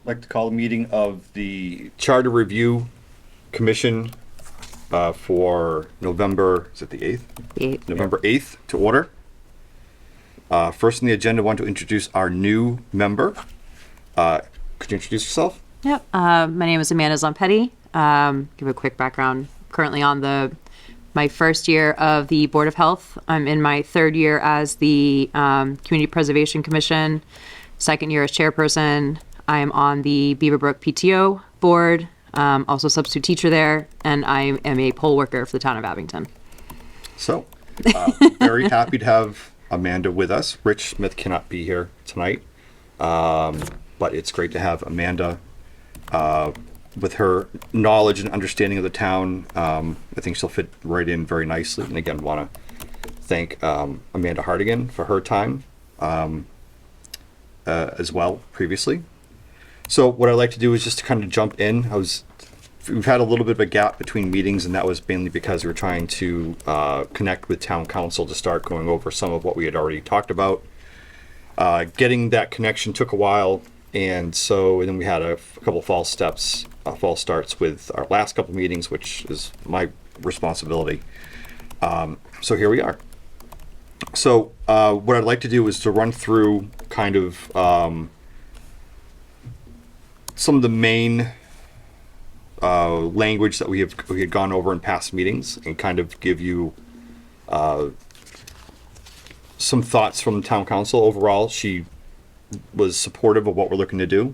like to call a meeting of the Charter Review Commission for November, is it the 8th? Eight. November 8th to order. First on the agenda, I want to introduce our new member. Could you introduce yourself? Yep. My name is Amanda Zompetti. Give a quick background. Currently on my first year of the Board of Health. I'm in my third year as the Community Preservation Commission. Second year as chairperson. I am on the Beaverbrook PTO board. Also substitute teacher there, and I am a poll worker for the town of Abington. So, very happy to have Amanda with us. Rich Smith cannot be here tonight, but it's great to have Amanda with her knowledge and understanding of the town. I think she'll fit right in very nicely. And again, want to thank Amanda Hardigan for her time as well previously. So what I'd like to do is just to kind of jump in. We've had a little bit of a gap between meetings, and that was mainly because we were trying to connect with town council to start going over some of what we had already talked about. Getting that connection took a while, and then we had a couple false starts with our last couple meetings, which is my responsibility. So here we are. So what I'd like to do is to run through kind of some of the main language that we had gone over in past meetings, and kind of give you some thoughts from town council. Overall, she was supportive of what we're looking to do.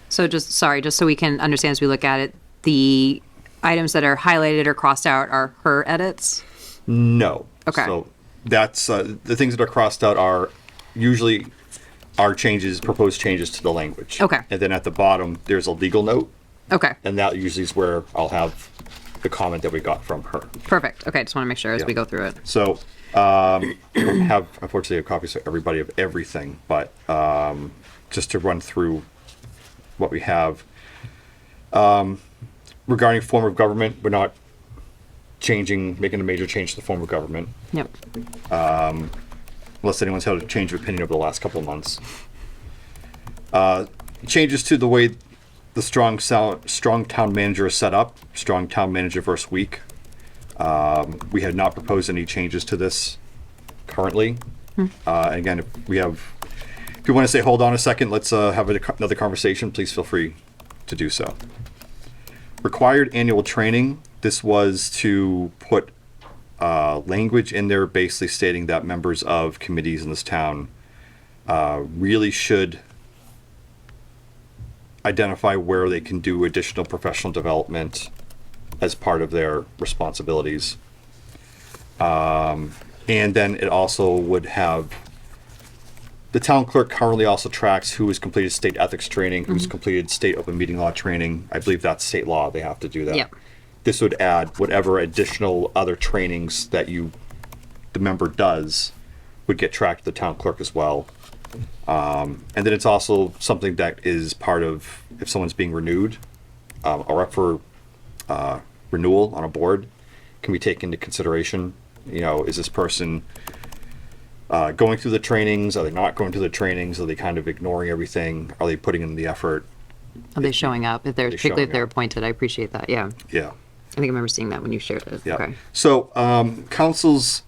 So just so we can understand as we look at it, the items that are highlighted or crossed out are her edits? No. Okay. So that's the things that are crossed out are usually our proposed changes to the language. Okay. And then at the bottom, there's a legal note, Okay. and that usually is where I'll have the comment that we got from her. Perfect. Okay, just want to make sure as Yeah. we go through it. So, I don't have, unfortunately, copies of everybody of everything, but just to run through what we have. Regarding form of government, we're not making a major change to the form of government, Yep. unless anyone's had a change of opinion over the last couple of months. Changes to the way the strong town manager is set up, strong town manager versus weak. We had not proposed any changes to this currently. Again, if you want to say, hold on a second, let's have another conversation, please feel free to do so. Required annual training. This was to put language in there basically stating that members of committees in this town really should identify where they can do additional professional development as part of their responsibilities. And then it also would have, the town clerk currently also tracks who has completed state ethics training, who's completed state open meeting law training. I believe that's state law, they have to do that. Yep. This would add whatever additional other trainings that the member does would get tracked to the town clerk as well. And then it's also something that is part of, if someone's being renewed or up for renewal on a board, can we take into consideration, is this person going through the trainings? Are they not going through the trainings? Are they kind of ignoring everything? Are they putting in the effort? Are they showing up? Particularly if they're appointed, I appreciate that. Yeah. Yeah. I think I remember seeing that when you shared it. Yeah. Okay. So council's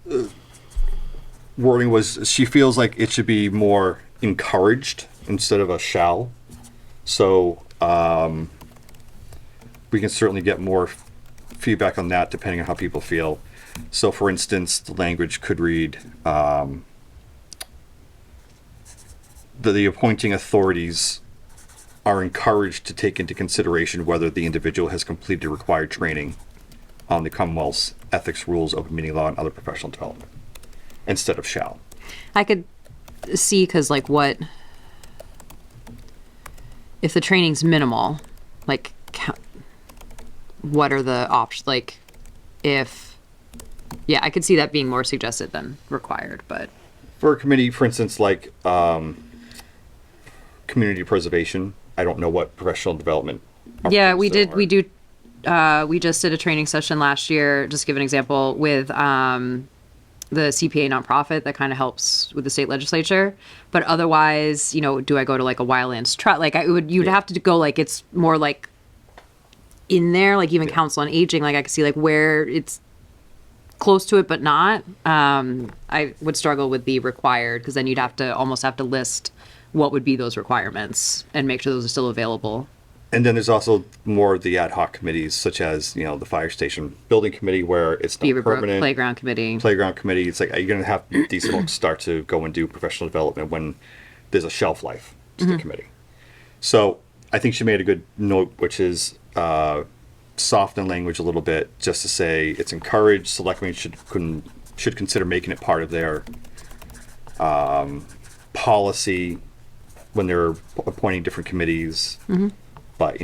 wording was she feels like it should be more encouraged instead of a shall. So we can certainly get more feedback on that depending on how people feel. So for instance, the language could read the appointing authorities are encouraged to take into consideration whether the individual has completed required training on the Commonwealth's ethics rules, open meeting law, and other professional development, instead of shall. I could see, because if the training's minimal, what are the options? I could see that being more suggested than required, but. For a committee, for instance, like community preservation, I don't know what professional development. Yeah, we just did a training session last year, just to give an example, with the CPA nonprofit that kind of helps with the state legislature. But otherwise, do I go to like a Wildlands Trust? Like you'd have to go like it's more like in there, like even Council on Aging. Like I could see like where it's close to it, but not. I would struggle with the required because then you'd have to almost have to list what would be those requirements and make sure those are still available. And then there's also more of the ad hoc committees, such as, the fire station building committee, where it's not Beaverbrook permanent. Playground Committee. Playground committee. It's like, you're going to have these folks start to go and do professional development when there's a shelf life to the committee. So I think she made a good note, which is soften language a little bit, just to say it's encouraged. Selectmen should consider making it part of their policy when they're appointing different committees. But,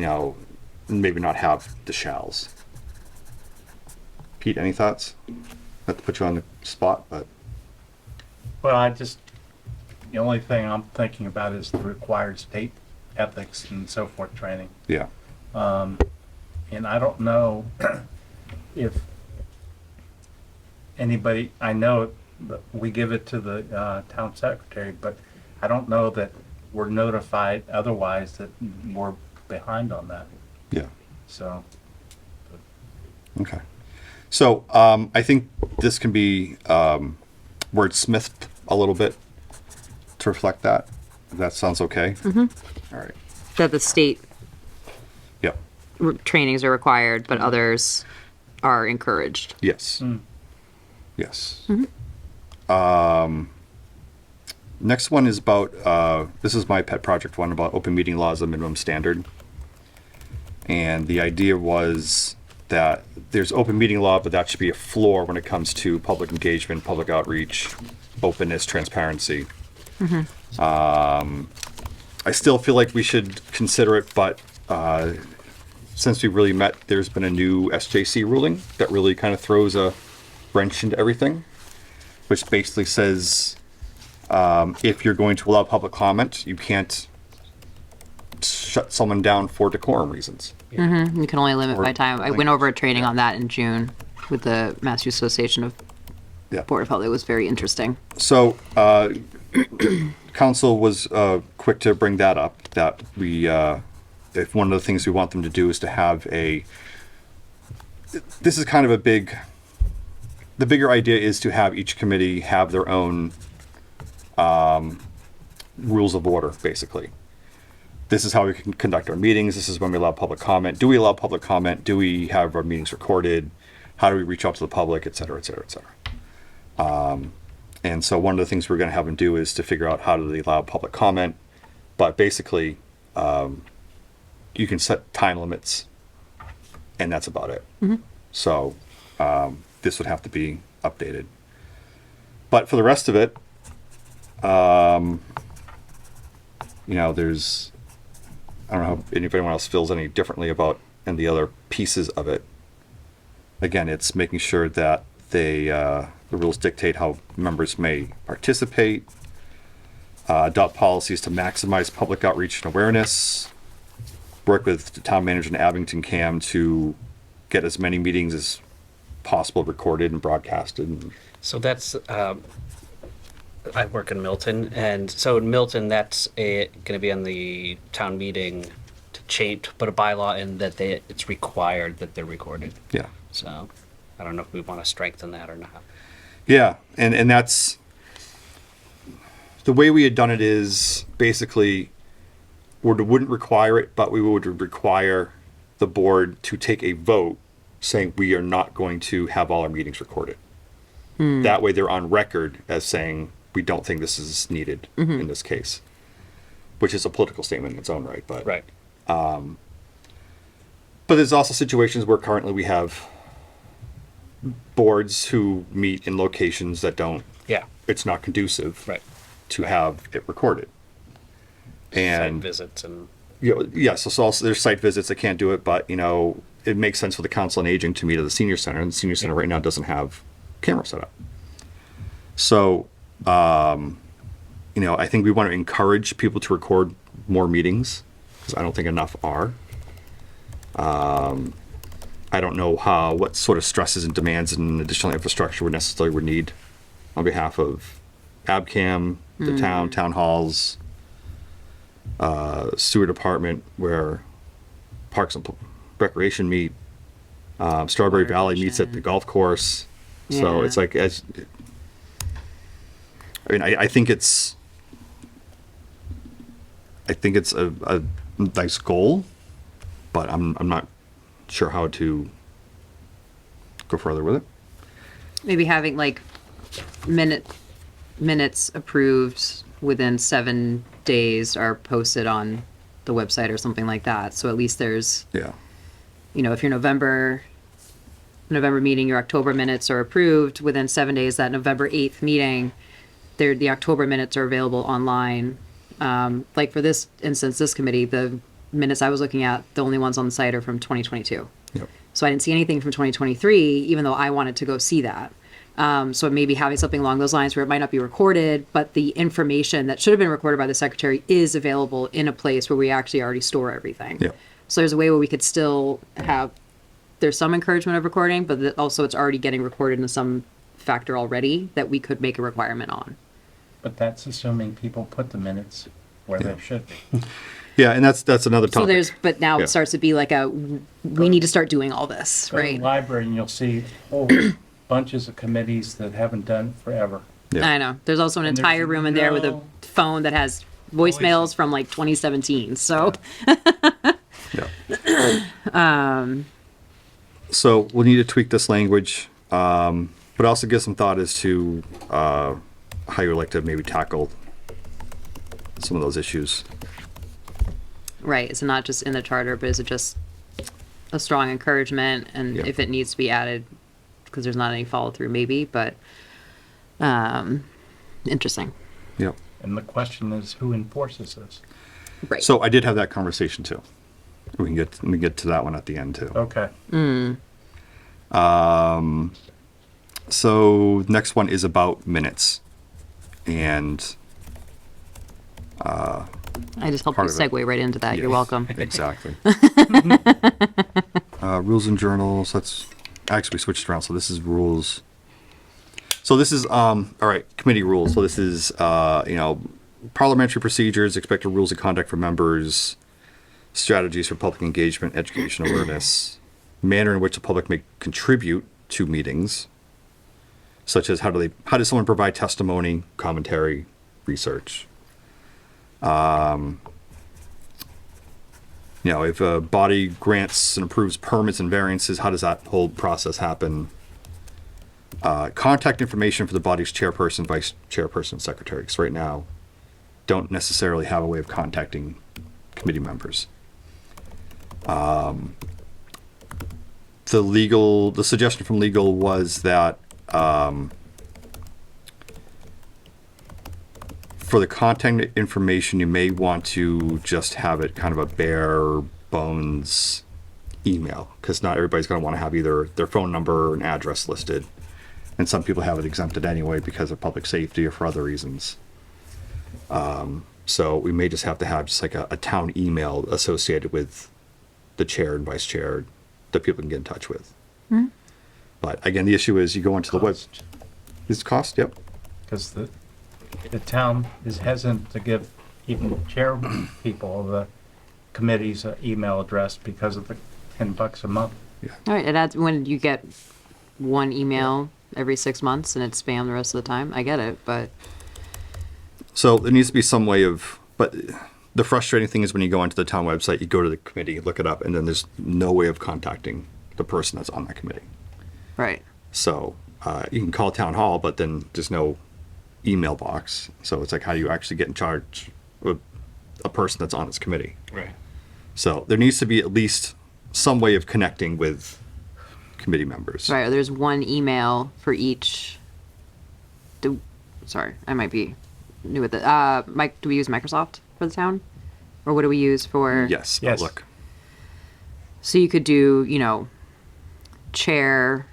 maybe not have the shalls. Pete, any thoughts? Not to put you on the spot, but Well, the only thing I'm thinking about is the required state ethics and so forth training. yeah. And I don't know if anybody, I know that we give it to the town secretary, but I don't know that we're notified otherwise that we're behind on that. Yeah. So, Okay. So I think this can be wordsmithed a little bit to reflect that. If that sounds okay. All right. That the state Yep. trainings are required, but others are encouraged. Yes. Mm. Yes. Next one is about, this is my pet project one, about open meeting law as a minimum standard. And the idea was that there's open meeting law, but that should be a floor when it comes to public engagement, public outreach, openness, transparency. I still feel like we should consider it, but since we really met, there's been a new SJC ruling that really kind of throws a wrench into everything, which basically says if you're going to allow public comment, you can't shut someone down for decorum reasons. You can only limit Or by time. I went over a training on that in June with the Massachusetts Association of Yeah. Board of Health. It was very interesting. So, council was quick to bring that up, that we, if one of the things we want them to do is to have this is kind of the bigger idea is to have each committee have their own rules of order, basically. This is how we can conduct our meetings. This is when we allow public comment. Do we allow public comment? Do we have our meetings recorded? How do we reach out to the public, et cetera, et cetera, et cetera. And so one of the things we're going to have them do is to figure out how do they allow public comment. But basically, you can set time limits, and that's about it. So this would have to be updated. But for the rest of it, there's, I don't know if anyone else feels any differently about and the other pieces of it. Again, it's making sure that the rules dictate how members may participate, adopt policies to maximize public outreach and awareness, work with the town manager and Abington Cam to get as many meetings as possible recorded and broadcasted. So that's, I work in Milton, and so in Milton, that's going to be on the town meeting to put a bylaw in that it's required that they're recorded. Yeah. So I don't know if we want to strengthen that or not. Yeah, and that's the way we had done it is basically we wouldn't require it, but we would require the board to take a vote saying we are not going to have all our meetings recorded. That way they're on record as saying we don't think this is needed in this case, which is a political statement in its own right. But Right. But there's also situations where currently we have boards who meet in locations that don't, Yeah. it's not conducive Right. to have it recorded. Site And visits and yes, so also there's site visits that can't do it, but it makes sense for the council on aging to meet at the senior center, and the senior center right now doesn't have camera set up. So, I think we want to encourage people to record more meetings because I don't think enough are. I don't know what sort of stresses and demands and additional infrastructure we necessarily would need on behalf of ABCAM, the town halls, sewer department, where Parks and Recreation meet, Strawberry Water Valley meets at the Commission. golf course. So Yeah. it's like, I think it's a nice goal, but I'm not sure how to go further with it. Maybe having like minutes approved within 7 days are posted on the website or something like that. So at least there's, Yeah. you know, if your November meeting, your October minutes are approved within 7 days, that November 8th meeting, the October minutes are available online. Like for this instance, this committee, the minutes I was looking at, the only ones on the site are from 2022. Yep. So I didn't see anything from 2023, even though I wanted to go see that. So maybe having something along those lines where it might not be recorded, but the information that should have been recorded by the secretary is available in a place where we actually already store everything. Yep. So there's a way where we could still have, there's some encouragement of recording, but also it's already getting recorded in some factor already that we could make a requirement on. But that's assuming people put the minutes where they should be. Yeah, and that's another So topic. but now Yeah. it starts to be like we need to start doing all this, Go to the right? library and you'll see whole bunches of committees that haven't done it forever. Yeah. I know. There's also an And there's entire room in there with a no- phone that has voicemails from like 2017. So, Yeah. So we'll need to tweak this language, but also give some thought as to how you would like to maybe tackle some of those issues. right. It's not just in the charter, but is it just a strong encouragement? And Yeah. if it needs to be added, because there's not any follow through, maybe, but interesting. Yep. And the question is, who enforces this? Right. So I did have that conversation too. We can get to that one at the end too. Okay. So next one is about minutes, and I just helped you part of it. segue right into that. Yeah. You're welcome. exactly. Rules and journals. That's actually we switched around. So this is rules. So this is all right. Committee rules. So this is parliamentary procedures, expected rules of conduct for members, strategies for public engagement, education awareness, manner in which the public may contribute to meetings, such as how does someone provide testimony, commentary, research. If a body grants and approves permits and variances, how does that whole process happen? Contact information for the body's chairperson, vice chairperson, secretary. Because right now, don't necessarily have a way of contacting committee members. The suggestion from legal was that for the contact information, you may want to just have it kind of a bare bones email, because not everybody's going to want to have either their phone number or an address listed. And some people have it exempted anyway because of public safety or for other reasons. So we may just have to have just like a town email associated with the chair and vice chair that people can get in touch with. But again, the issue is you go onto the web. Cost. Is cost? Yep. Because the town is hesitant to give even chair people the committee's email address because of the $10 a month. All right. It adds when you get one email every 6 months and it's spam the rest of the time. I get it, but So there needs to be some way of, but the frustrating thing is when you go onto the town website, you go to the committee, look it up, and then there's no way of contacting the person that's on that committee. right. So you can call town hall, but then there's no email box. So it's like, how do you actually get in charge of a person that's on this committee? Right. So there needs to be at least some way of connecting with committee members. Right. Or there's one email for each. Sorry, I might be new with it. Mike, do we use Microsoft for the town, or what do we use for? Yes. Yes. Outlook. So you could do, chair,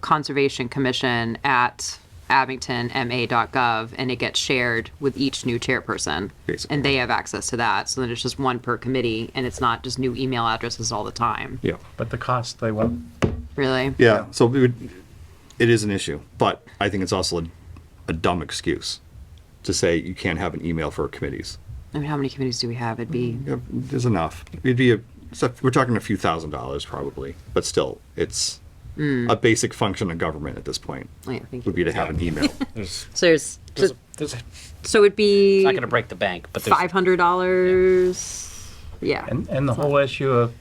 conservation commission at abingtonma.gov, and it gets shared with each new chairperson, Basically. and they have access to that. So then it's just one per committee, and it's not just new email addresses all the time. Yeah. But the cost they won't. Really? Yeah. So it is an issue, but I think it's also a dumb excuse to say you can't have an email for committees. I mean, how many committees do we have? It'd be, Yeah, there's enough. It'd be we're talking a few $1,000s probably, but still, it's a basic function of government at this point. yeah, thank Would you. be to have an email. So there's, There's so it'd be it's not going to break the bank, but there's $500. Yeah. And the whole issue of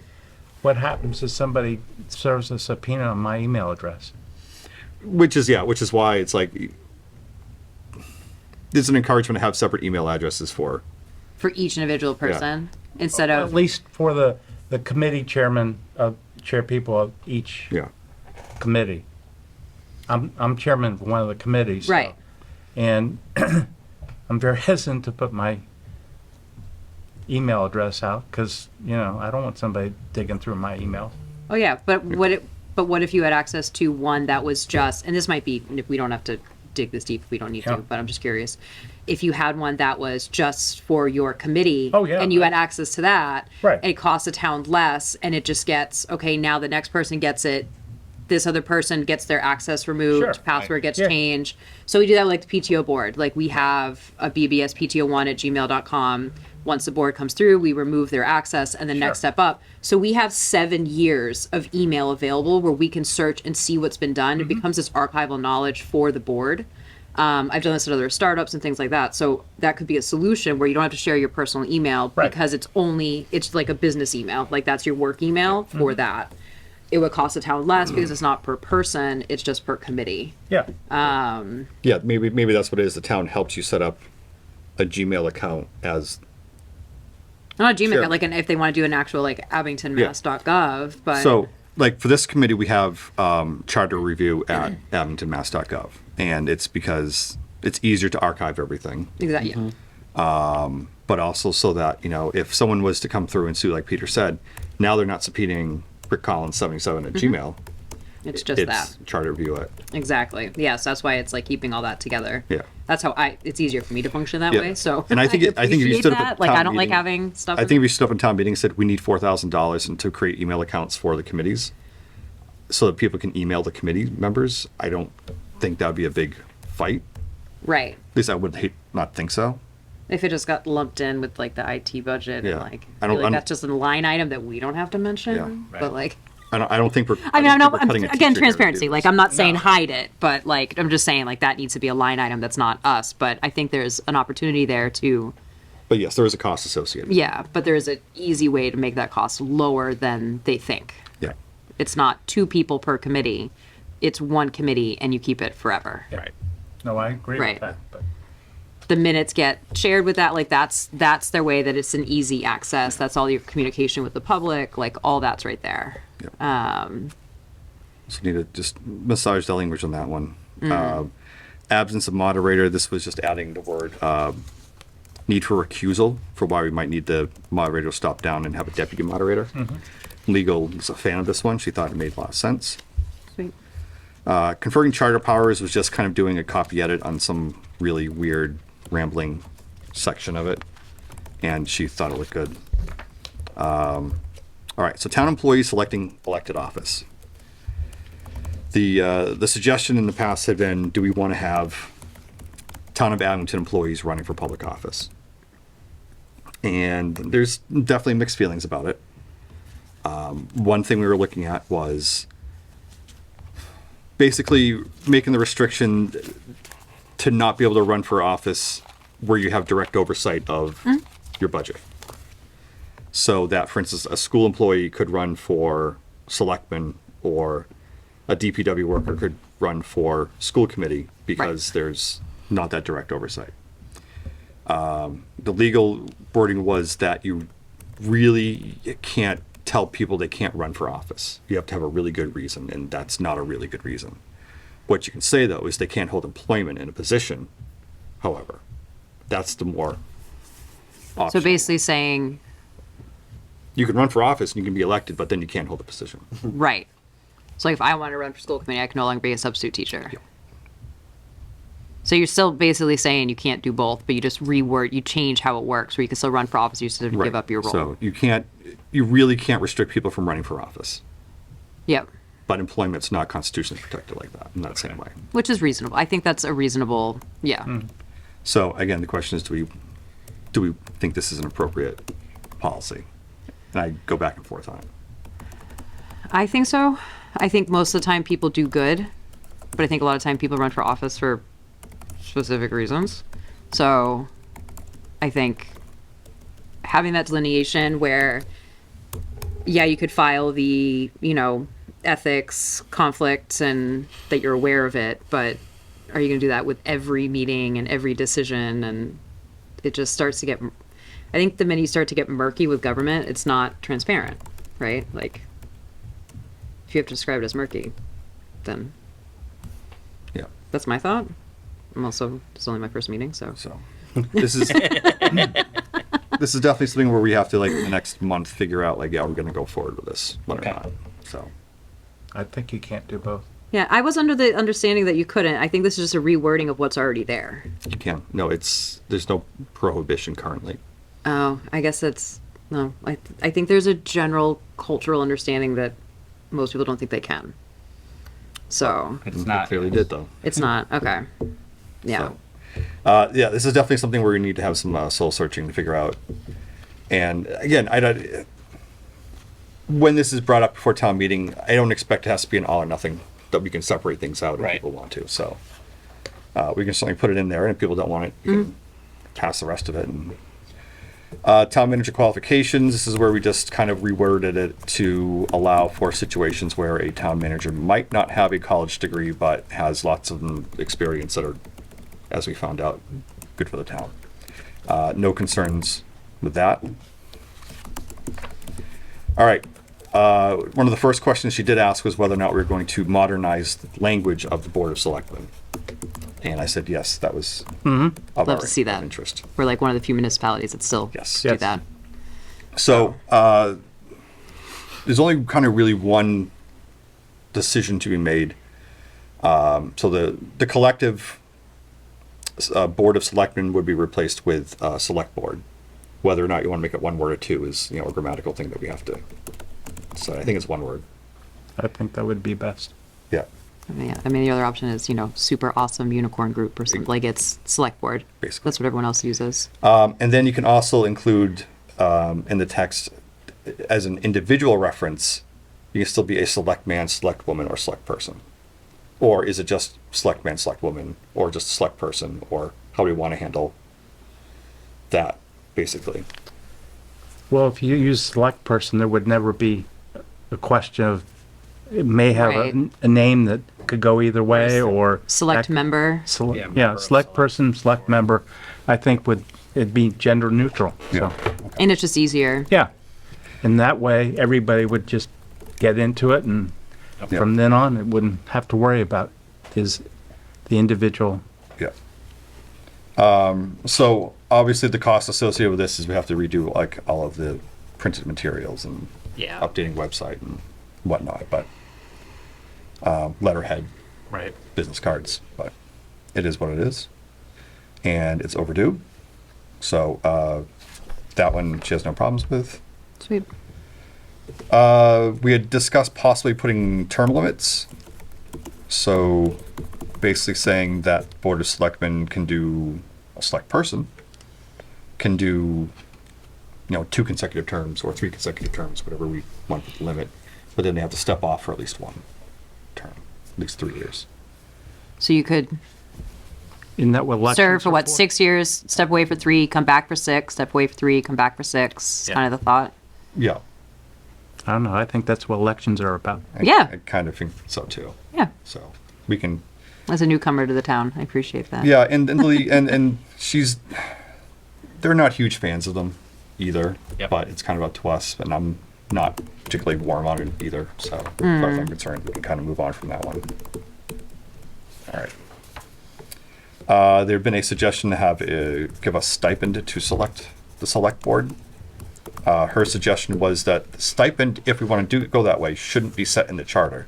what happens if somebody serves a subpoena on my email address? Which is why it's like there's an encouragement to have separate email addresses for. For each individual person instead At of, least for the committee chairman chair people of each Yeah. committee. I'm chairman of one of the committees. so- Right. And I'm very hesitant to put my email address out because, I don't want somebody digging through my email. oh yeah, but what if you had access to one that was just, and this might be, if we don't have to dig this deep if we don't need Yeah. to, but I'm just curious. If you had one that was just for your committee Oh, yeah. and you had access to that, Right. and it costs the town less and it just gets, okay, now the next person gets it, this other person gets their access removed, Sure. password gets Yeah. changed. So we do that with like the PTO board. Like we have a bbspto1@gmail.com. Once the board comes through, we remove their access and the next Sure. step up. So we have 7 years of email available where we can search and see what's been done. Mm-hmm. It becomes this archival knowledge for the board. I've done this at other startups and things like that. So that could be a solution where you don't have to share your personal email Right. because it's like a business email. Like that's your work email for Mm-hmm. that. It would cost the town less because it's not per person, it's just per committee. Yeah. Yeah, maybe that's what it is. The town helps you set up a Gmail account as Not a Gmail, Sure. like if they want to do an actual like abingtonmass.gov, but so. Like for this committee, we have charter review at abingtonmass.gov, and it's because it's easier to archive everything, exactly. but also so that if someone was to come through and sue, like Peter said, now they're not subpoenaing Rick Collins 77 at Gmail. It's just that. charter review it. Exactly. Yes, that's why it's like keeping all that together. Yeah. That's how it's easier for me to function that Yeah. way. So And I think if you appreciate stood up that. at Like town I don't like meeting- having stuff. I think if we stood up in town meeting and said we need $4,000 and to create email accounts for the committees, so that people can email the committee members. I don't think that would be a big fight. right. At least I would not think so. If it just got lumped in with like the IT budget Yeah. and like, I don't- feel like that's just a line item that we don't have to mention. Yeah. Right. But like, I don't think we're. I mean, I'm not, don't think we're cutting a again, teacher here to do transparency. this. Like, I'm not saying No. hide it, but like, I'm just saying like that needs to be a line item that's not us. But I think there's an opportunity there to, But yes, there is a cost associated. yeah, but there is an easy way to make that cost lower than they think. Yeah. It's not 2 people per committee. It's 1 committee and you keep it forever. right. No, I agree Right. with that. But The minutes get shared with that. Like that's their way that it's an easy access. That's all your communication with the public. Like all that's right there. So need to just massage the language on that one. Absence of moderator. This was just adding the word need for recusal for why we might need the moderator to stop down and have a deputy moderator. Legal is a fan of this one. She thought it made a lot of sense. Sweet. Conferring charter powers was just kind of doing a copy edit on some really weird rambling section of it, and she thought it looked good. All right, so town employees selecting elected office. The suggestion in the past had been, do we want to have town of Abington employees running for public office? And there's definitely mixed feelings about it. One thing we were looking at was basically making the restriction to not be able to run for office where you have direct oversight of your budget. So that, for instance, a school employee could run for selectman, or a DPW worker could run for school committee because there's not that direct oversight. The legal wording was that you really can't tell people they can't run for office. You have to have a really good reason, and that's not a really good reason. What you can say, though, is they can't hold employment in a position, however. That's the more So optional. basically saying, You can run for office and you can be elected, but then you can't hold a position. right. So if I want to run for school committee, I can no longer be a substitute teacher. Yeah. So you're still basically saying you can't do both, but you just you change how it works, where you can still run for office, you still give up your role. So you really can't restrict people from running for office. Yep. but employment's not constitutionally protected like that in that same way. Which is reasonable. I think that's a reasonable, yeah. So again, the question is, do we think this is an appropriate policy? And I go back and forth on it. I think so. I think most of the time people do good, but I think a lot of time people run for office for specific reasons. So I think having that delineation where, yeah, you could file the, ethics conflicts and that you're aware of it, but are you going to do that with every meeting and every decision? And it just starts to get, I think the minute you start to get murky with government, it's not transparent, right? Like, if you have to describe it as murky, then Yeah. that's my thought. It's only my first meeting, so. So this is this is definitely something where we have to, like, the next month figure out, like, yeah, we're going to go forward with this, what Okay. or not. So I think you can't do both. Yeah, I was under the understanding that you couldn't. I think this is just a rewording of what's already there. you can't. No, there's no prohibition currently. Oh, I guess that's, no. I think there's a general cultural understanding that most people don't think they can. So, It's It not. clearly did though. it's not, okay. Yeah. Yeah, this is definitely something where we need to have some soul searching to figure out. And again, I don't. When this is brought up before town meeting, I don't expect it has to be an all or nothing. That we can separate things out if Right. people want to. So we can certainly put it in there, and if people don't want it, you can pass the rest of it. And town manager qualifications. This is where we just kind of reworded it to allow for situations where a town manager might not have a college degree, but has lots of experience that are, as we found out, good for the town. No concerns with that. All right. One of the first questions she did ask was whether or not we were going to modernize the language of the Board of Selectmen. And I said, yes, that was of Love our to see that. interest. We're like one of the few municipalities that still Yes. do Yes. that. So there's only kind of really one decision to be made. So the collective Board of Selectmen would be replaced with Select Board. Whether or not you want to make it one word or two is, a grammatical thing that we have to. So I think it's one word. I think that would be best. Yeah, Yeah, the other option is, super awesome unicorn group or something. Like it's select board. Basically. That's what everyone else uses. and then you can also include in the text as an individual reference. You can still be a select man, select woman, or select person. Or is it just select man, select woman, or just select person, or how do we want to handle that, basically? Well, if you use select person, there would never be a question of, it may have Right. a name that could go either way, or. Select that- member. Select, Yeah, yeah, member of select select. person, select member, I think it'd be gender neutral. Yeah. So, And it's just easier. yeah. And that way, everybody would just get into it, and Yeah. from then on, it wouldn't have to worry about the individual. Yeah. So obviously the cost associated with this is we have to redo like all of the printed materials and Yeah. updating website and whatnot, but letterhead, Right. business cards, but it is what it is. And it's overdue. So that one she has no problems with. Sweet. We had discussed possibly putting term limits. So basically saying that Board of Selectmen can do, a select person can do, 2 consecutive terms or 3 consecutive terms, whatever we want to limit. But then they have to step off for at least one term, at least 3 years. So you could Isn't that what elections serve for are what, 6 years, step away for 3, come back for 6, step away for 3, come back for 6. Yeah. Kind of the thought. Yeah. I don't know, I think that's what elections are about. Yeah. I kind of think so too. Yeah. So we can, As a newcomer to the town, I appreciate that. yeah, and and they're not huge fans of them either, Yep. but it's kind of up to us, and I'm not particularly warm on it either, so as far as I'm concerned, we can kind of move on from that one. All right. There'd been a suggestion to have, give a stipend to select the select board. Her suggestion was that the stipend, if we want to go that way, shouldn't be set in the charter.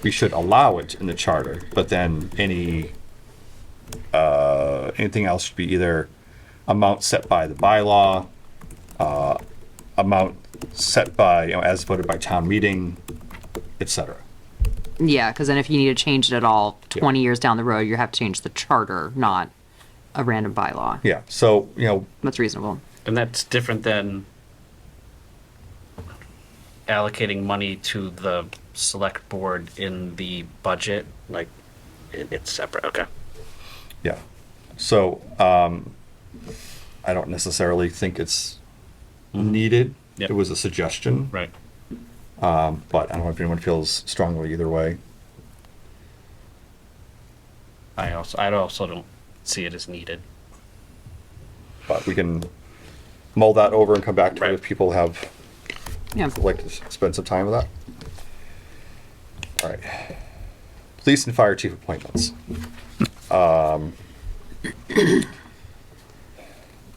We should allow it in the charter, but then anything else should be either amount set by the bylaw, amount set by, as voted by town meeting, etc. Yeah, because then if you need to change it at all, Yeah. 20 years down the road, you have to change the charter, not a random bylaw. Yeah. So That's reasonable. And that's different than allocating money to the select board in the budget. Like, it's separate. Okay. yeah. So I don't necessarily think it's needed. Yep. It was a suggestion, Right. but I don't know if anyone feels strongly either way. I also don't see it as needed. But we can mull that over and come back to it Right. if people have Yeah. would like to spend some time with that. All right. Police and fire chief appointments.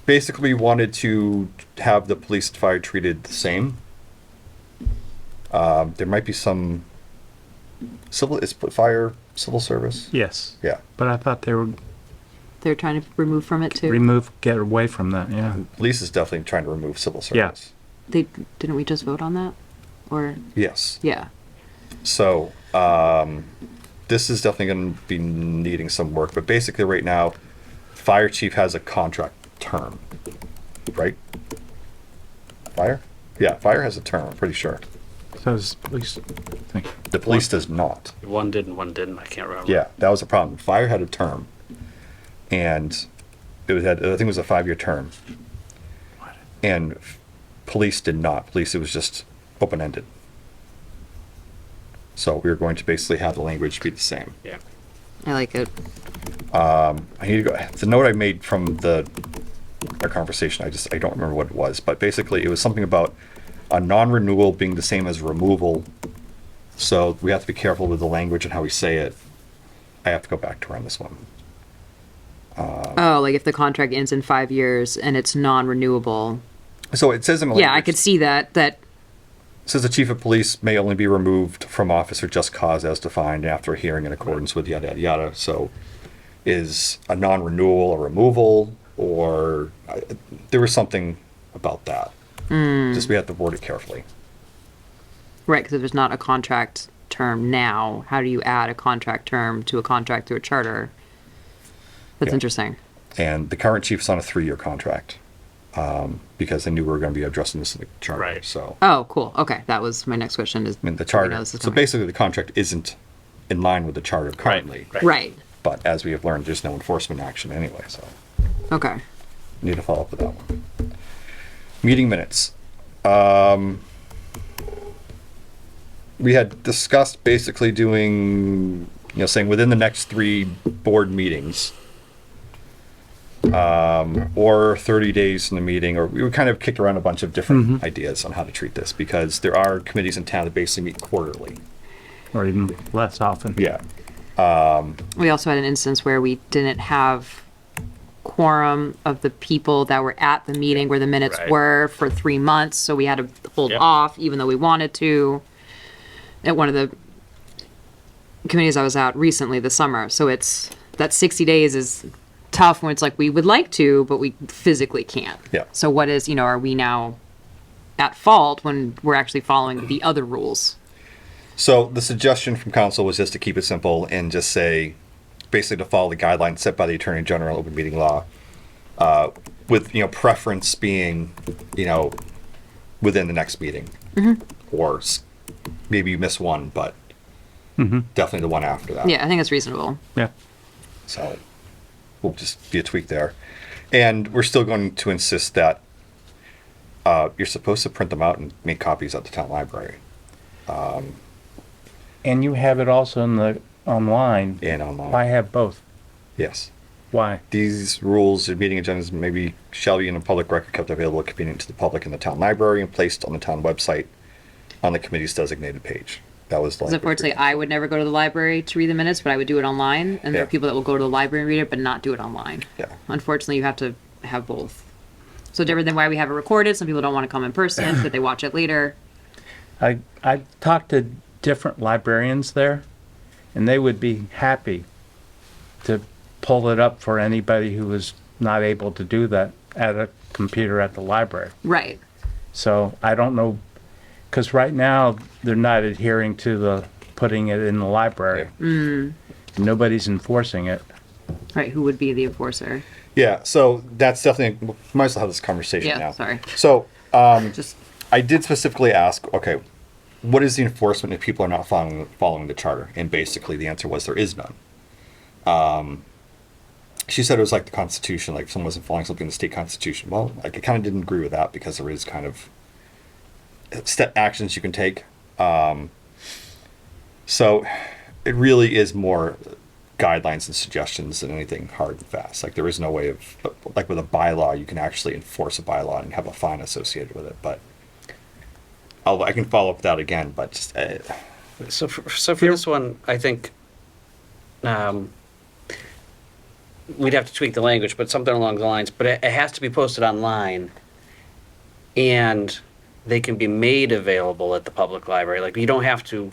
Basically, we wanted to have the police and fire treated the same. There might be some fire civil service. Yes, Yeah. but I thought they would They're trying to remove from it too. get away from that, yeah. Police is definitely trying to remove civil Yeah. service. Didn't we just vote on that? Or, Yes. yeah. So, this is definitely going to be needing some work, but basically right now, fire chief has a contract term, right? Fire? Yeah, fire has a term, I'm pretty sure. So it's at least, I think, The police does not. One did and one didn't. I can't remember. Yeah, that was a problem. Fire had a term, and I think it was a 5-year term. And police did not. Police, it was just open-ended. So we were going to basically have the language be the same. Yeah. I like it. I need to go. The note I made from our conversation, I don't remember what it was, but basically it was something about a non-renewal being the same as removal. So we have to be careful with the language and how we say it. I have to go back to her on this one. Oh, like if the contract ends in 5 years and it's non-renewable. So it says in the Yeah, I language, could see that. it says the chief of police may only be removed from office for just cause as defined after a hearing in accordance with yada yada yada. So is a non-renewal a removal, or there was something about that. Just we have to word it carefully. Right, because if there's not a contract term now, how do you add a contract term to a contract through a charter? That's Yeah. interesting. And the current chief's on a 3-year contract, because they knew we were going to be addressing this in the charter. Right. So, Oh, cool. Okay, that was my next question. Is I mean, the we charter. know this is So coming. basically, the contract isn't in line with the charter currently. Right. Right. But as we have learned, there's no enforcement action anyway. So, Okay. need to follow up with that one. Meeting minutes. We had discussed basically doing, saying within the next 3 board meetings, or 30 days in the meeting, or we would kind of kick around a bunch of different ideas on how to treat this, because there are committees in town that basically meet quarterly. or even less often. Yeah. We also had an instance where we didn't have quorum of the people that were at the meeting where the minutes Right. were for 3 months, so we had to hold Yep. off even though we wanted to. At one of the committees I was at recently this summer, so it's that 60 days is tough when it's like we would like to, but we physically can't. Yeah. So what is, are we now at fault when we're actually following the other rules? So the suggestion from council was just to keep it simple and just say, basically to follow the guidelines set by the Attorney General open meeting law, with, preference being, within the next meeting. Or maybe you miss one, but definitely the one after that. Yeah, I think it's reasonable. Yeah. So we'll just be a tweak there. And we're still going to insist that you're supposed to print them out and make copies at the town library And you have it also in the online. and online. Why have both? Yes. Why? These rules and meeting agendas maybe shall be in a public record kept available and convenient to the public in the town library and placed on the town website on the committee's designated page. That was the Because language. unfortunately, I would never go to the library to read the minutes, but I would do it online. And there are Yeah. people that will go to the library and read it, but not do it online. Yeah. Unfortunately, you have to have both. So different than why we have it recorded. Some people don't want to come in person, but they watch it later. I talked to different librarians there, and they would be happy to pull it up for anybody who was not able to do that at a computer at the library. Right. So I don't know Because right now, they're not adhering to the putting it in the library. Nobody's enforcing it. Right, who would be the enforcer? Yeah, so that's definitely, we might as well have this conversation Yeah, now. sorry. So, Just, I did specifically ask, okay, what is the enforcement if people are not following the charter? And basically the answer was there is none. She said it was like the Constitution, like if someone wasn't following something in the state constitution. Well, like, I kind of didn't agree with that because there is kind of step actions you can take. So it really is more guidelines and suggestions than anything hard and fast. Like there is no way of, like with a bylaw, you can actually enforce a bylaw and have a fine associated with it. But I can follow up with that again, but just, So for this one, I think we'd have to tweak the language, but something along the lines. But it has to be posted online, and they can be made available at the public library. Like you don't have to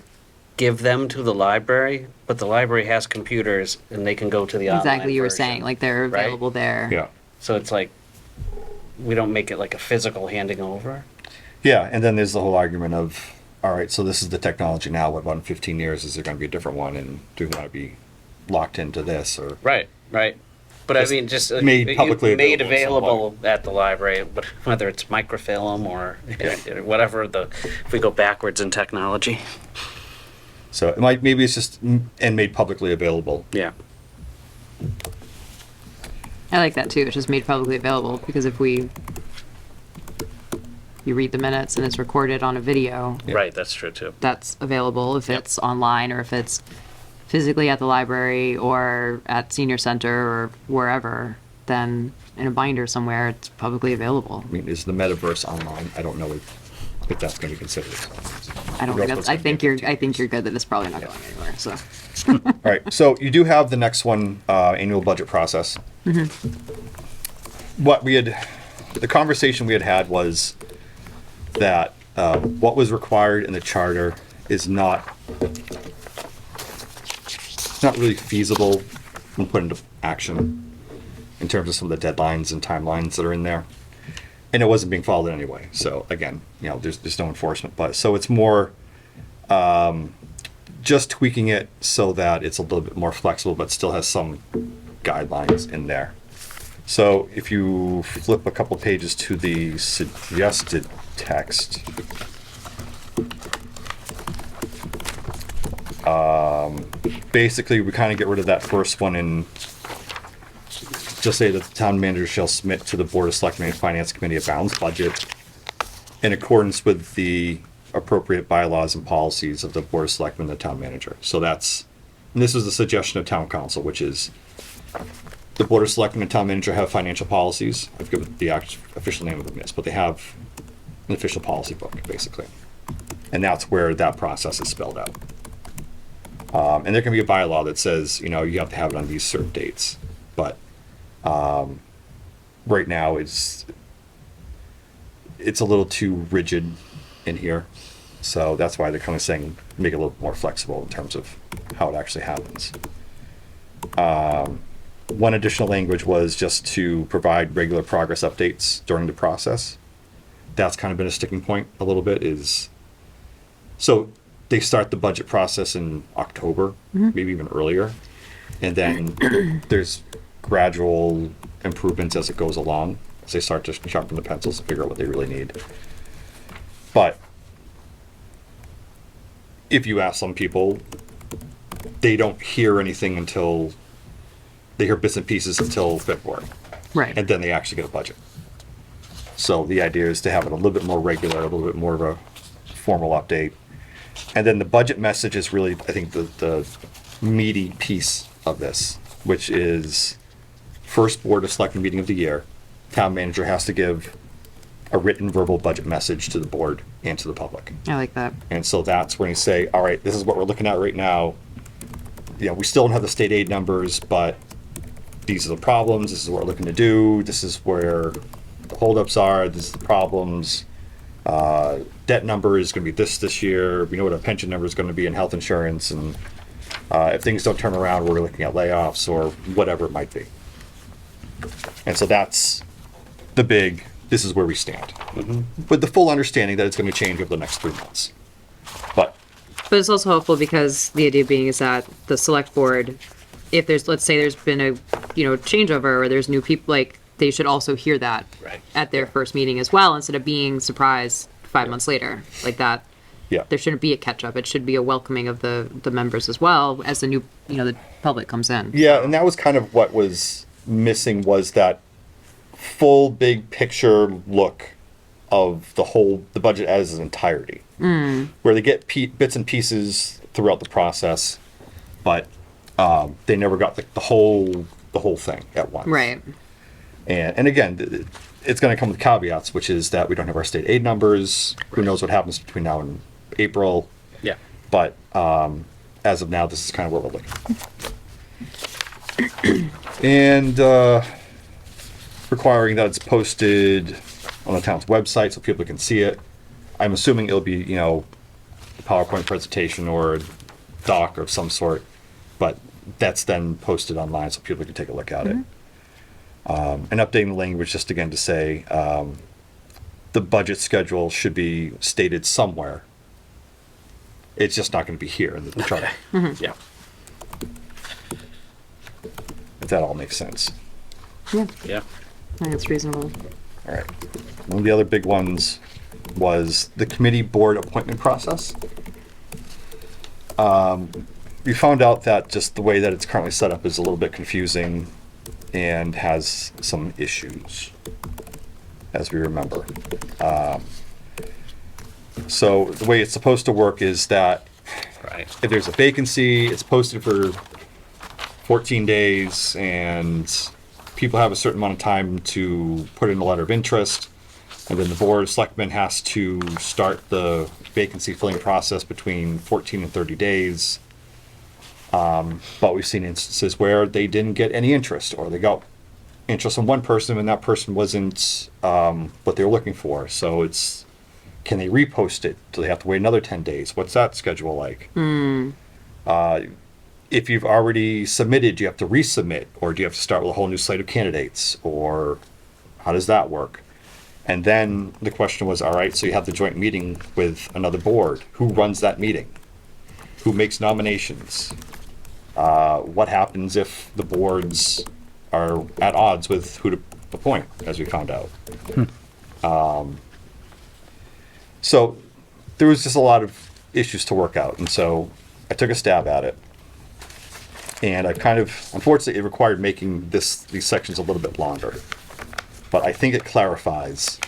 give them to the library, but the library has computers, and they can go to the online exactly, you were version, saying, like they're right? available there. yeah. So it's like we don't make it like a physical handing over. Yeah, and then there's the whole argument of, all right, so this is the technology now. What about in 15 years? Is there going to be a different one? And do we want to be locked into this? Or Right. But I Just mean, just made publicly made available available at the library, but whether it's microfilm or whatever if we go backwards in technology. so it might, maybe it's just and made publicly available. Yeah. I like that too. It's just made publicly available because if you read the minutes and it's recorded on a video, Yeah. Right. That's true too. that's available. If Yep. it's online or if it's physically at the library or at senior center or wherever, then in a binder somewhere, it's publicly available. I mean, is the metaverse online? I don't know if that's going to be considered. I don't Who think else that's, was gonna be I think you're good that it's probably not going anywhere, so. All right, so you do have the next one, annual budget process. What the conversation we had was that what was required in the charter is not really feasible when put into action in terms of some of the deadlines and timelines that are in there. And it wasn't being followed in any way. So again, there's no enforcement, but so it's more just tweaking it so that it's a little bit more flexible, but still has some guidelines in there. So if you flip a couple pages to the suggested text, basically we kind of get rid of that first one and just say that the town manager shall submit to the Board of Selectmen and Finance Committee a balanced budget in accordance with the appropriate bylaws and policies of the Board of Selectmen and the town manager. So and this is a suggestion of town council, which is the Board of Selectmen and town manager have financial policies. I've given the official name of them, yes, but they have an official policy book, basically. And that's where that process is spelled out. And there can be a bylaw that says, you have to have it on these certain dates. But right now it's a little too rigid in here. So that's why they're kind of saying make it a little more flexible in terms of how it actually happens. One additional language was just to provide regular progress updates during the process. That's kind of been a sticking point a little bit so they start the budget process in October, maybe even earlier. And then there's gradual improvements as it goes along, as they start to sharpen the pencils and figure out what they really need. But if you ask some people, they don't hear anything until they hear bits and pieces until February. Right. And then they actually get a budget. So the idea is to have it a little bit more regular, a little bit more of a formal update. And then the budget message is really, I think, the meaty piece of this, which is first Board of Selectmen meeting of the year. Town manager has to give a written verbal budget message to the board and to the public. I like that. And so that's when you say, all right, this is what we're looking at right now. We still don't have the state aid numbers, but these are the problems. This is what we're looking to do. This is where the holdups are. This is the problems. Debt number is going to be this year. We know what our pension number is going to be in health insurance. And if things don't turn around, we're looking at layoffs or whatever it might be. And so that's the big this is where we stand. With the full understanding that it's going to change over the next 3 months. But But it's also helpful because the idea being is that the select board, if there's, let's say there's been a, changeover or there's new people, like, they should also hear that Right. at their first meeting as well, instead of being surprised 5 months later, like that. yeah, There shouldn't be a catch up. It should be a welcoming of the members as well as the new, the public comes in. yeah, and that was kind of what was missing, was that full big picture look of the budget as an entirety, where they get bits and pieces throughout the process, but they never got the whole thing at once. Right. And again, it's going to come with caveats, which is that we don't have our state aid numbers. Who knows what happens between now and April? Yeah. But as of now, this is kind of where we're looking. And requiring that it's posted on the town's website so people can see it. I'm assuming it'll be, a PowerPoint presentation or a doc of some sort, but that's then posted online so people can take a look at it. And updating the language just again to say the budget schedule should be stated somewhere. It's just not going to be here in the chart, Yeah. if that all makes sense. Yeah, Yeah. I think it's reasonable. All right. One of the other big ones was the committee board appointment process. We found out that just the way that it's currently set up is a little bit confusing and has some issues, as we remember. So the way it's supposed to work is that Right. if there's a vacancy, it's posted for 14 days, and people have a certain amount of time to put in a letter of interest, and then the board of selectmen has to start the vacancy filling process between 14 and 30 days. But we've seen instances where they didn't get any interest, or they got interest in one person and that person wasn't what they were looking for. So it's, can they repost it? Do they have to wait another 10 days? What's that schedule like? If you've already submitted, do you have to resubmit, or do you have to start with a whole new slate of candidates, or how does that work? And then the question was, all right, so you have the joint meeting with another board. Who runs that meeting? Who makes nominations? What happens if the boards are at odds with who to appoint, as we found out? So there was just a lot of issues to work out, and so I took a stab at it. And I kind of, unfortunately, it required making these sections a little bit longer. But I think it clarifies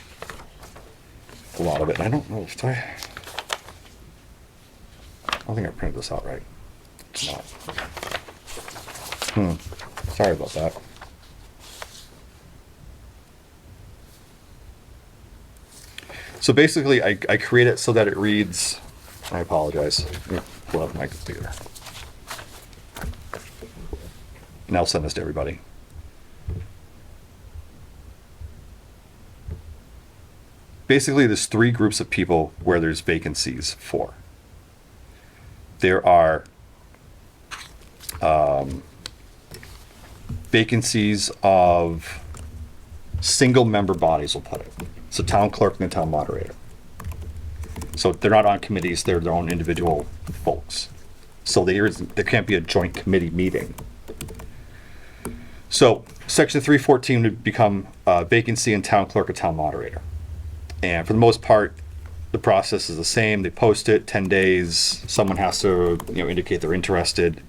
a lot of it. And I don't know if I don't think I printed this out right. It's not. Sorry about that. So basically, I create it so that it reads, I apologize. Let me pull up my computer. And I'll send this to everybody. Basically, there's 3 groups of people where there's vacancies for. There are vacancies of single member bodies, we'll put it. So town clerk and the town moderator. So they're not on committees, they're their own individual folks. So there can't be a joint committee meeting. So section 314 would become vacancy in town clerk or town moderator. And for the most part, the process is the same. They post it 10 days. Someone has to, indicate they're interested.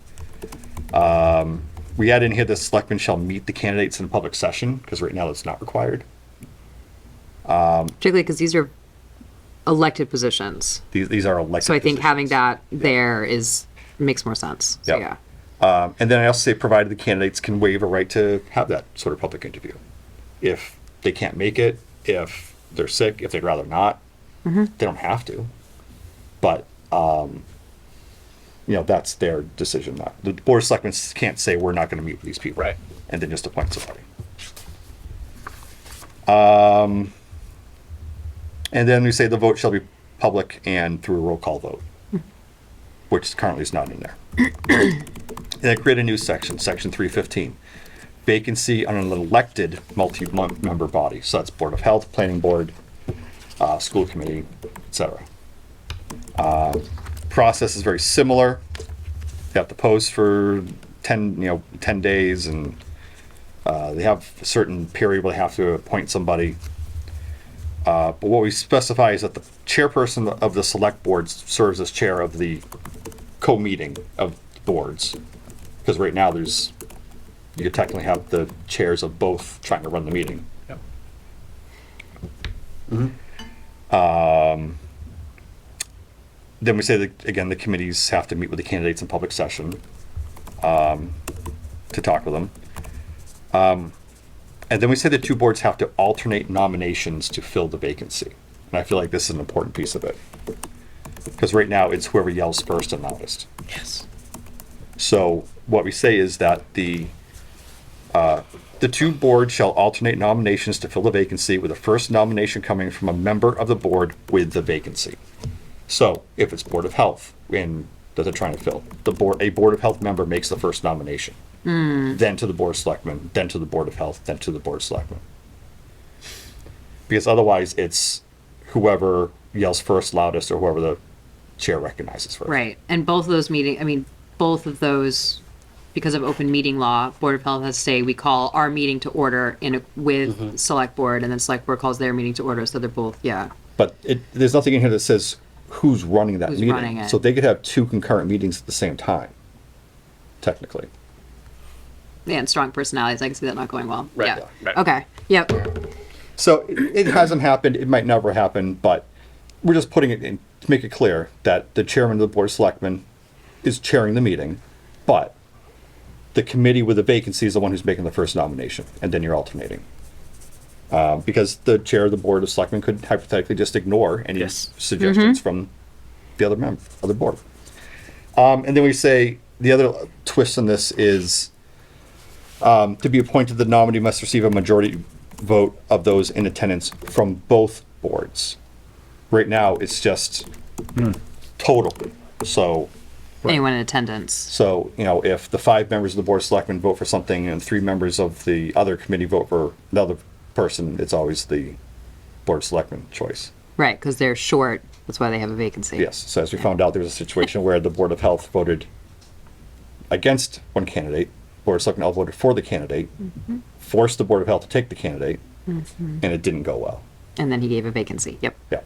We add in here the selectmen shall meet the candidates in public session, because right now that's not required. Particularly because these are elected positions. These are elected So I think positions. having that there makes more sense. So, Yep. yeah. And then I also say provided the candidates can waive a right to have that sort of public interview. If they can't make it, if they're sick, if they'd rather not, they don't have to. But, that's their decision. The board of selectmen can't say we're not going to meet with these people. Right. And then just appoint somebody. And then we say the vote shall be public and through a roll call vote, which currently is not in there. And then create a new section, section 315. vacancy on an elected multi-member body. So that's Board of Health, Planning Board, School Committee, etc. Process is very similar. You have to post for 10 days, and they have a certain period where they have to appoint somebody. But what we specify is that the chairperson of the select board serves as chair of the co-meeting of boards. Because right now you could technically have the chairs of both trying to run the meeting. Yep. Then we say that, again, the committees have to meet with the candidates in public session to talk with them. And then we say the two boards have to alternate nominations to fill the vacancy. And I feel like this is an important piece of it. Because right now, it's whoever yells first and loudest. Yes. So what we say is that the two boards shall alternate nominations to fill the vacancy, with the first nomination coming from a member of the board with the vacancy. So if it's Board of Health and that they're trying to fill, a Board of Health member makes the first nomination. Then to the Board of Selectmen, then to the Board of Health, then to the Board of Selectmen. Because otherwise, it's whoever yells first, loudest, or whoever the chair recognizes first. Right. And both of those both of those, because of open meeting law, Board of Health has to say, we call our meeting to order with Select Board, and then Select Board calls their meeting to order, so they're both, yeah. But there's nothing in here that says who's running that Who's meeting. running it. So they could have two concurrent meetings at the same time, technically. Yeah, and strong personalities, I can see that not going well. Right, Yeah. right. Okay, yep. So it hasn't happened, it might never happen, but we're just putting it in to make it clear that the chairman of the Board of Selectmen is chairing the meeting, but the committee with the vacancy is the one who's making the first nomination, and then you're alternating. Because the chair of the Board of Selectmen could hypothetically just ignore any Yes. suggestions from the other member of the board. And then we say the other twist on this is to be appointed, the nominee must receive a majority vote of those in attendance from both boards. Right now, it's just total. So, Anyone in attendance. if the 5 members of the Board of Selectmen vote for something and 3 members of the other committee vote for another person, it's always the Board of Selectmen choice. Right, because they're short, that's why they have a vacancy. Yes, so as we found out, there was a situation where the Board of Health voted against one candidate, Board of Selectmen all voted for the candidate, forced the Board of Health to take the candidate, and it didn't go well. And then he gave a vacancy, yep. Yeah.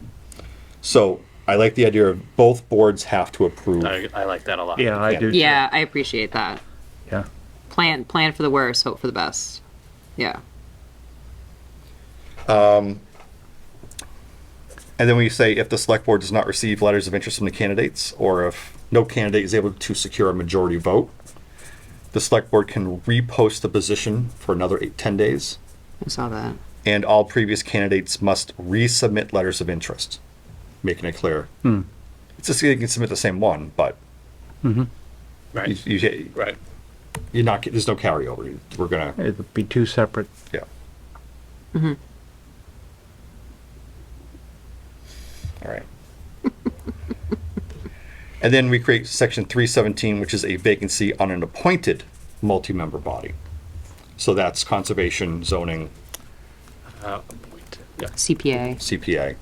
So I like the idea of both boards have to approve. I like that a lot. Yeah, I do. too. Yeah, I appreciate that. Yeah. Plan for the worst, hope for the best. Yeah. And then we say if the select board does not receive letters of interest from the candidates, or if no candidate is able to secure a majority vote, the select board can repost the position for another 10 days, I saw that. and all previous candidates must resubmit letters of interest, making it clear. It's just you can submit the same one, but Right. you, you're not. There's no carryover. We're gonna. It would be 2 separate. Yeah. All right. And then we create section 317, which is a vacancy on an appointed multi-member body. So that's conservation, zoning, Appointed. Yeah. CPA. CPA,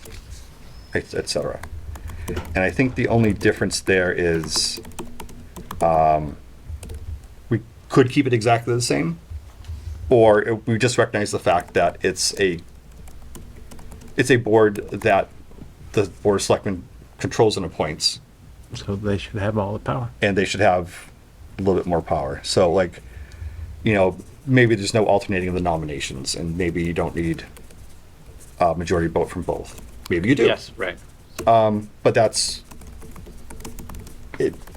et cetera. And I think the only difference there is we could keep it exactly the same, or we just recognize the fact that it's a board that the Board of Selectmen controls and appoints, So they should have all the power. and they should have a little bit more power. So maybe there's no alternating of the nominations, and maybe you don't need a majority vote from both. Maybe you do. Yes, right. But that's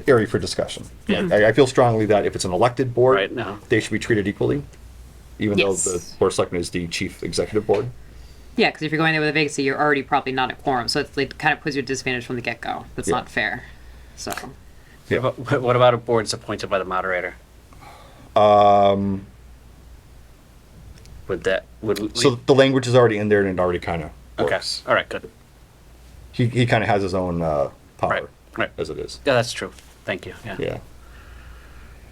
area for discussion. Yeah. I feel strongly that if it's an elected board, Right, no. they should be treated equally, even Yes. though the Board of Selectmen is the chief executive board. Yeah, because if you're going there with a vacancy, you're already probably not at quorum, so it kind of puts you at disadvantage from the get-go. That's Yeah. not fair. So, Yeah. What about a board that's appointed by the moderator? Would we? So the language is already in there, and it already kind of Okay. works. All right. Good. He kind of has his own power Right. Right. as it is. Yeah, that's true. Thank you. Yeah.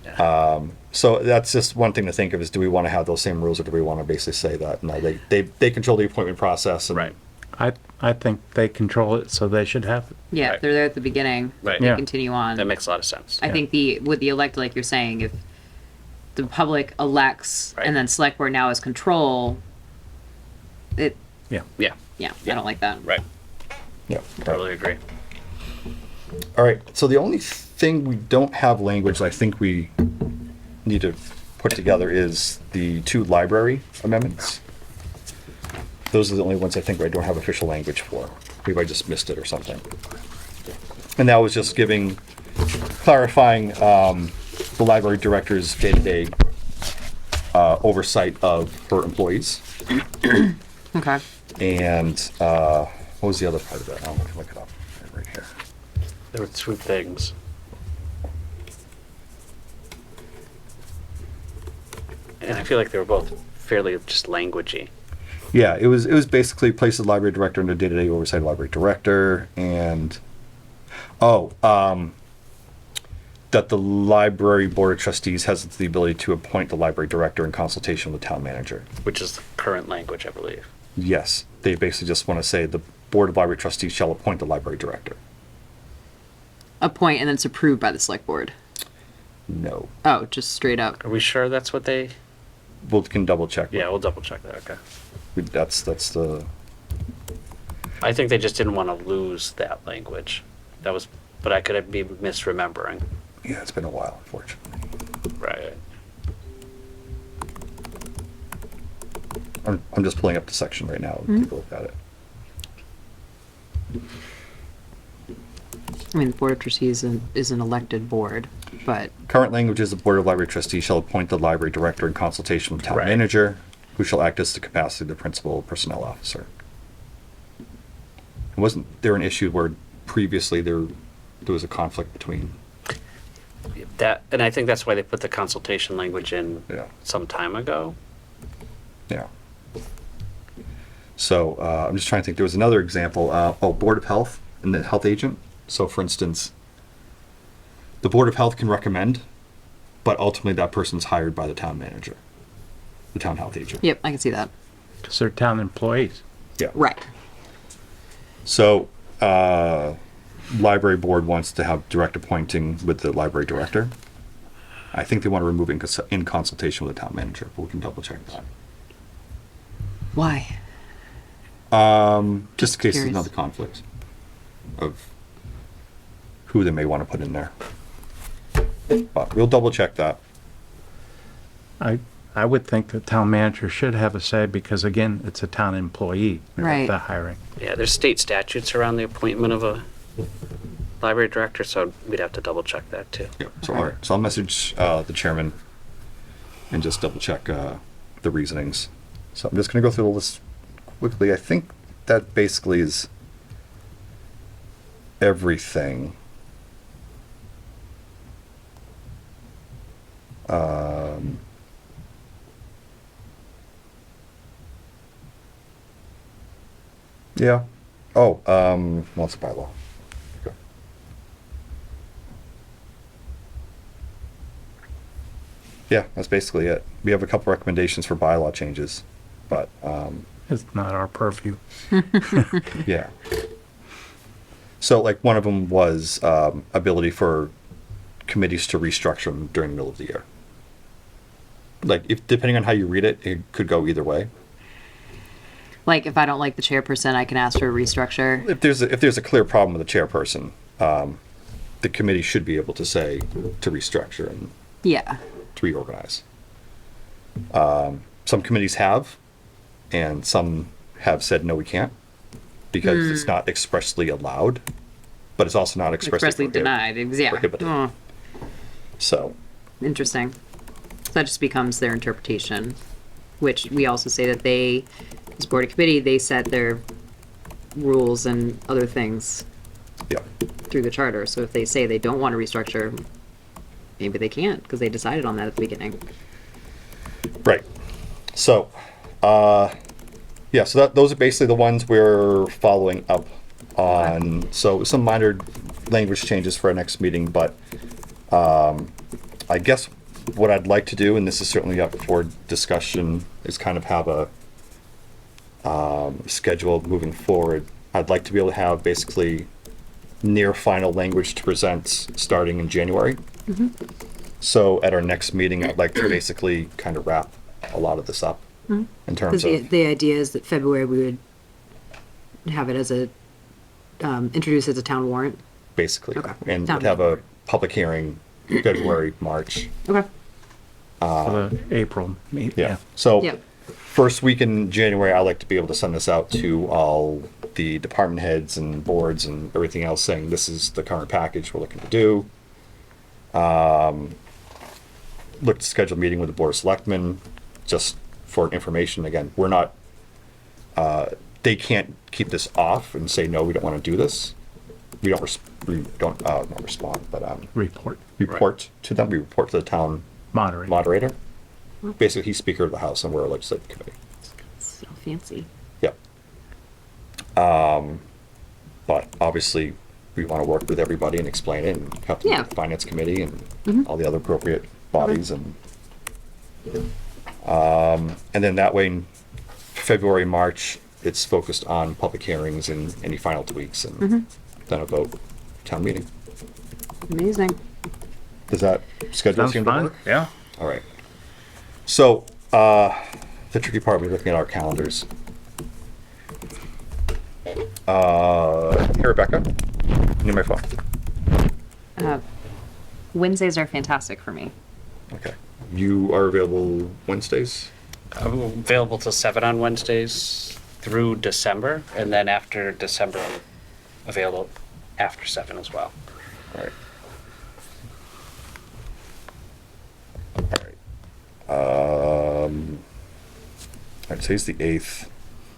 Yeah. So that's just one thing to think of is, do we want to have those same rules, or do we want to basically say that, no, they control the appointment process? And Right. I think they control it, so they should have it. Yeah, Right. they're there at the beginning. Right. They Yeah. continue on. That makes a lot of sense. I think with the elected, like you're saying, if the public elects Right. and then select board now is control, it, Yeah. Yeah. yeah, I don't like that. Right. Yeah. Totally agree. All right. So the only thing we don't have language that I think we need to put together is the 2 library amendments. Those are the only ones I think I don't have official language for. Maybe I just missed it or something. And that was just clarifying the library director's day-to-day oversight of her employees. Okay. And what was the other part of that? I can look it up right here. There were 2 things. And I feel like they were both fairly just languagey. Yeah, it was basically place the library director under day-to-day oversight of the library director, and that the library board of trustees has the ability to appoint the library director in consultation with the town manager. Which is the current language, I believe. Yes, they basically just want to say the board of library trustees shall appoint the library director. Appoint and then it's approved by the select board. No, Oh, just straight up. Are we sure that's what they? we can double check. Yeah, we'll double check that. Okay. That's the I think they just didn't want to lose that language. That was, but I could be misremembering. yeah. It's been a while, unfortunately. Right. I'm just pulling up the section right now. Take a look at it. I mean, the board of trustees is an elected board, but Current language is the Board of Library Trustees shall appoint the library director in consultation with town Right. manager, who shall act as the capacity of the principal personnel officer. Wasn't there an issue where previously there was a conflict between? That, and I think that's why they put the consultation language in Yeah. some time ago. Yeah. So I'm just trying to think. There was another example. Board of Health and the health agent. So, for instance, the Board of Health can recommend, but ultimately that person's hired by the town manager, the town health agent. yep, I can see that. Because they're town employees. Yeah. Right. So, library board wants to have direct appointing with the library director. I think they want to remove in consultation with the town manager, but we can double check that. Why? Just in case there's Curious. another conflict of who they may want to put in there. But we'll double check that. I would think the town manager should have a say because, again, it's a town employee. Right. The hiring. Yeah, there's state statutes around the appointment of a library director, so we'd have to double check that too. Yep. So, all right. So I'll message the chairman and just double check the reasonings. So I'm just going to go through the list quickly. I think that basically is everything. Yeah. Oh, well, it's a bylaw. Okay. Yeah, that's basically it. We have a couple recommendations for bylaw changes, but It's not our purview. yeah. So, like, one of them was ability for committees to restructure them during the middle of the year. Like, if depending on how you read it, it could go either way. Like, if I don't like the chairperson, I can ask for a restructure. If there's a clear problem with the chairperson, the committee should be able to say to restructure and Yeah. to reorganize. Some committees have, and some have said no, we can't, because it's not expressly allowed, but it's also not Expressly denied. Yeah. prohibited. Oh, So, interesting. So that just becomes their interpretation, which we also say that they, as board of committee, they set their rules and other things yeah. through the charter. So if they say they don't want to restructure, maybe they can't because they decided on that at the beginning. Right. So, yeah, so those are basically the ones we're following up on. So some minor language changes for our next meeting, but I guess what I'd like to do, and this is certainly up for discussion, is kind of have a schedule moving forward. I'd like to be able to have basically near final language to present starting in January. So at our next meeting, I'd like to basically kind of wrap a lot of this up in terms Because of, the idea is that February we would have it as a, introduced as a town warrant. basically, Okay. and Town would have a public hearing February, March. Okay. For the April meet. Yeah. So Yep. first week in January, I like to be able to send this out to all the department heads and boards and everything else, saying this is the current package we're looking to do. Look to schedule a meeting with the board of selectmen, just for information. Again, we're not. They can't keep this off and say no, we don't want to do this. We don't. We don't not respond, but Report, report to them. We report to the town moderate. moderator. Basically, he's Speaker of the House, and we're a legislative committee. So fancy. Yep. But obviously, we want to work with everybody and explain it, and have the Yeah. finance committee and all the other appropriate bodies, and then that way, in February, March, it's focused on public hearings and any final tweaks, and then a vote, town meeting. Amazing. Does that schedule Sounds seem to fun. work? Yeah. All right. So, the tricky part, we're looking at our calendars. Hey, Rebecca, need my phone? Wednesdays are fantastic for me. Okay. You are available Wednesdays? I'm available till 7 on Wednesdays through December, and then after December, I'm available after 7 as well. All right. All right, today's the 8th.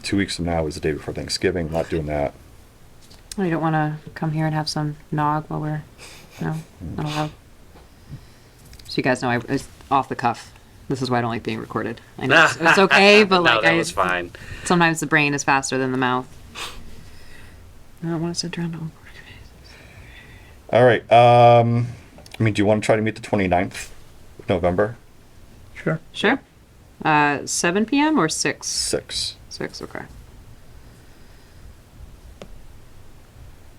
2 weeks from now is the day before Thanksgiving. Not doing that. Oh, you don't want to come here and have some nog while we're, no, not allowed. So you guys know, it's off the cuff. This is why I don't like being recorded. I know it's okay, but No, like that was fine. sometimes the brain is faster than the mouth. I don't want to sit around. All right. I mean, do you want to try to meet the 29th of November? Sure. Sure. 7 p.m. or 6? 6. 6, okay.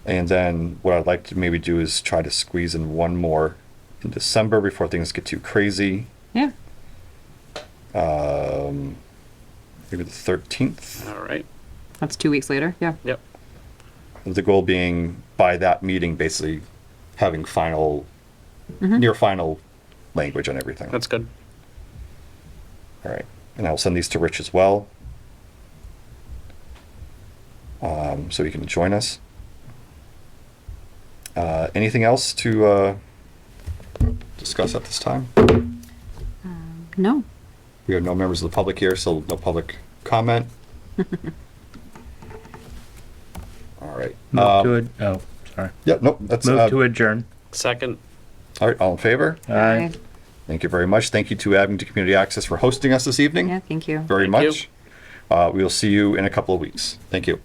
And then what I'd like to maybe do is try to squeeze in one more in December before things get too crazy. Yeah. Maybe the 13th. All right. That's 2 weeks later. Yeah. Yep. The goal being by that meeting, basically having final, near final language on everything. That's good. All right. And I'll send these to Rich as well. So he can join us. Anything else to discuss at this time? No. We have no members of the public here, so no public comment. All right. Move to it. Oh, sorry. Yeah, nope, that's, Move to adjourn. Second. all right, all in favor? Aye. Thank you very much. Thank you to Abington Community Access for hosting us this evening. Yeah, thank you. Very Thank you. much. We will see you in a couple of weeks. Thank you.